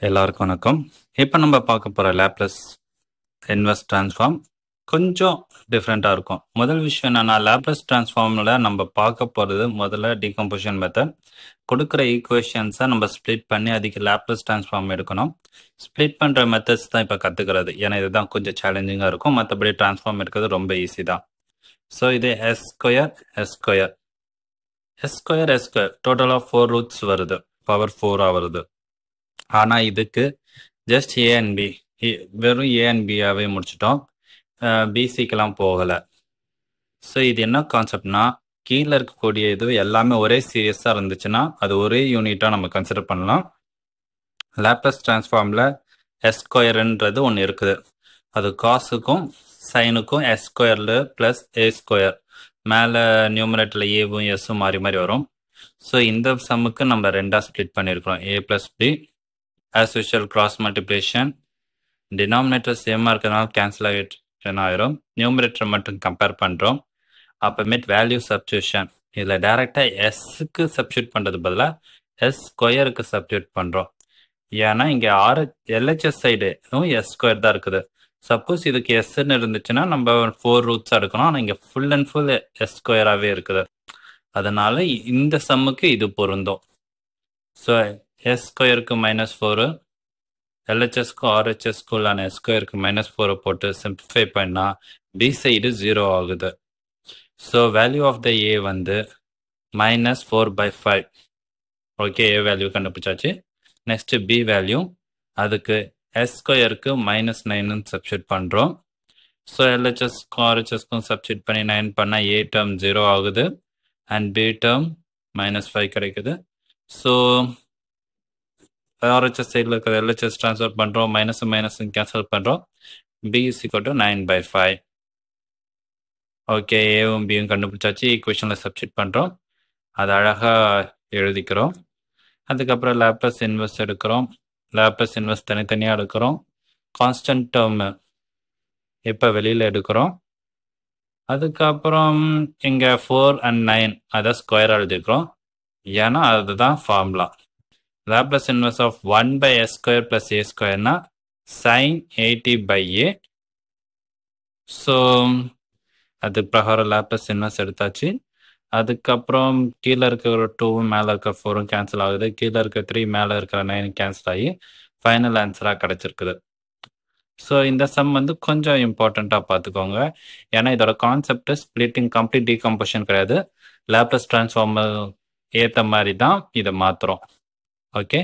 எல்லாருக்கும் வணக்கம். இப்போ நம்ம பார்க்க போகிற லேப்லஸ் இன்வெர்ஸ் ட்ரான்ஸ்ஃபார்ம் கொஞ்சம் டிஃப்ரெண்ட்டாக இருக்கும். முதல் விஷயம் என்னென்னா, லேப்லஸ் ட்ரான்ஸ்ஃபார்மில் நம்ம பார்க்க போகிறது முதல்ல டீகம்போசிஷன் மெத்தட். கொடுக்குற ஈக்குவேஷன்ஸை நம்ம ஸ்ப்ளிட் பண்ணி அதுக்கு லேப்லஸ் ட்ரான்ஸ்ஃபார்ம் எடுக்கணும். ஸ்ப்ளிட் பண்ணுற மெத்தட்ஸ் தான் இப்போ கற்றுக்கிறது, ஏன்னா இதுதான் கொஞ்சம் சேலஞ்சிங்காக இருக்கும். மற்றபடி ட்ரான்ஸ்ஃபார்ம் எடுக்கிறது ரொம்ப ஈஸி தான். ஸோ இது எஸ் ஸ்கொயர் டோட்டலாக 4 ரூட்ஸ் வருது, பவர் 4 வருது. ஆனால் இதுக்கு ஜஸ்ட் ஏ அண்ட் பி, வெறும் ஏ அண்ட் பியாகவே முடிச்சிட்டோம், பிசிக்கெல்லாம் போகலை. ஸோ இது என்ன கான்செப்ட்னா, கீழே இருக்கக்கூடிய இது எல்லாமே ஒரே சீரியஸாக இருந்துச்சுன்னா அது ஒரே யூனிட்டாக நம்ம கன்சிடர் பண்ணலாம். லேப்லஸ் ட்ரான்ஸ்ஃபார்மில் எஸ் ஸ்கொயர்ன்றது ஒன்று இருக்குது. அது காஸுக்கும் சைனுக்கும் எஸ் ஸ்கொயர்ல ப்ளஸ் ஏ ஸ்கொயர், மேலே நியூமரேட்டரில் ஏவும் எஸ்ஸும் மாறி மாறி வரும். ஸோ இந்த சம்முக்கு நம்ம ரெண்டாக ஸ்ப்ளிட் பண்ணியிருக்கிறோம், A plus B. As usual cross multiplication, denominator சேமாக இருக்கிறதுனால கேன்சல் ஆகிடும். நியூமரேட்டர் மட்டும் கம்பேர் பண்ணுறோம். அப்புறமேட் வேல்யூ சப்ஸ்டியூஷன், இதில் டைரெக்டாக எஸ்ஸுக்கு சப்ஸ்டியூட் பண்ணுறது பதிலாக எஸ் ஸ்கொயருக்கு சப்ஸ்டியூட் பண்ணுறோம். ஏன்னா இங்கே எல்ஹெச்எஸ் சைடும் எஸ் ஸ்கொயர் தான் இருக்குது. சப்போஸ் இதுக்கு எஸ்ன்னு இருந்துச்சுன்னா நம்ம 4 ரூட்ஸாக எடுக்கணும். ஆனால் இங்கே ஃபுல் அண்ட் ஃபுல் எஸ் ஸ்கொயராகவே இருக்குது. அதனால இந்த சம்முக்கு இது பொருந்தும். ஸோ எஸ் ஸ்கொயருக்கு -4, எல்ஹெச்எஸ்க்கும் ஆர்ஹெச்எஸ்க்குள்ளான எஸ் ஸ்கொயருக்கு -4 போட்டு சிம்பிளிஃபை பண்ணால் பி சைடு 0 ஆகுது. ஸோ வேல்யூ ஆஃப் த ஏ வந்து -4/5. ஓகே, ஏ வேல்யூ கண்டுபிடிச்சாச்சு. நெக்ஸ்ட்டு பி வேல்யூ, அதுக்கு எஸ் ஸ்கொயருக்கு -9ன்னு சப்ஸ்டியூட் பண்ணுறோம். ஸோ எல்ஹெச்எஸ்க்கும் ஆர்ஹெச்எஸ்க்கும் சப்ஸ்டியூட் பண்ணி 9 பண்ணால் ஏ டேர்ம் 0 ஆகுது அண்ட் பி டேர்ம் -5 கிடைக்குது. ஸோ ஆர்ஹெச்எஸ் சைடில் இருக்கிற எல்ஹெச்எஸ் ட்ரான்ஸ்ஃபர் பண்ணுறோம், மைனஸும் கேன்சல் பண்ணுறோம். B is equal to 9/5. Okay, ஏவும் பியும் கண்டுபிடிச்சாச்சு. ஈக்குவேஷனில் சப்ஸ்டியூட் பண்ணுறோம், அது அழகாக எழுதிக்கிறோம். அதுக்கப்புறம் லேப்லஸ் இன்வெர்ஸ் எடுக்கிறோம். லேப்லஸ் இன்வெர்ஸ் தனித்தனியாக எடுக்கிறோம். கான்ஸ்டன்ட் டேர்ம் இப்போ வெளியில் எடுக்கிறோம். அதுக்கப்புறம் இங்கே 4 and 9 அதை ஸ்கொயர் எழுதிக்கிறோம், ஏன்னா அதுதான் formula. Laplace inverse of 1/s square plus A ஸ்கொயர்னா sin 80/a. ஸோ அது பிரகாரம் லேப்லஸ் இன்வெர்ஸ் எடுத்தாச்சு. அதுக்கப்புறம் கீழே இருக்கிற 2 மேலே இருக்கிற 4 கேன்சல் ஆகுது, கீழே இருக்கிற 3 மேலே இருக்கிற 9 கேன்சல் ஆகி ஃபைனல் ஆன்சராக கிடச்சிருக்குது. ஸோ இந்த சம் வந்து கொஞ்சம் இம்பார்ட்டண்ட்டாக பார்த்துக்கோங்க, ஏன்னா இதோட கான்செப்ட் ஸ்ப்ளிட்டிங் கம்ப்ளீட் டீகம்போசிஷன் கிடையாது. லேப்லஸ் ட்ரான்ஸ்ஃபார்ம் ஏற்ற மாதிரி தான் இதை மாற்றுறோம். ஓகே.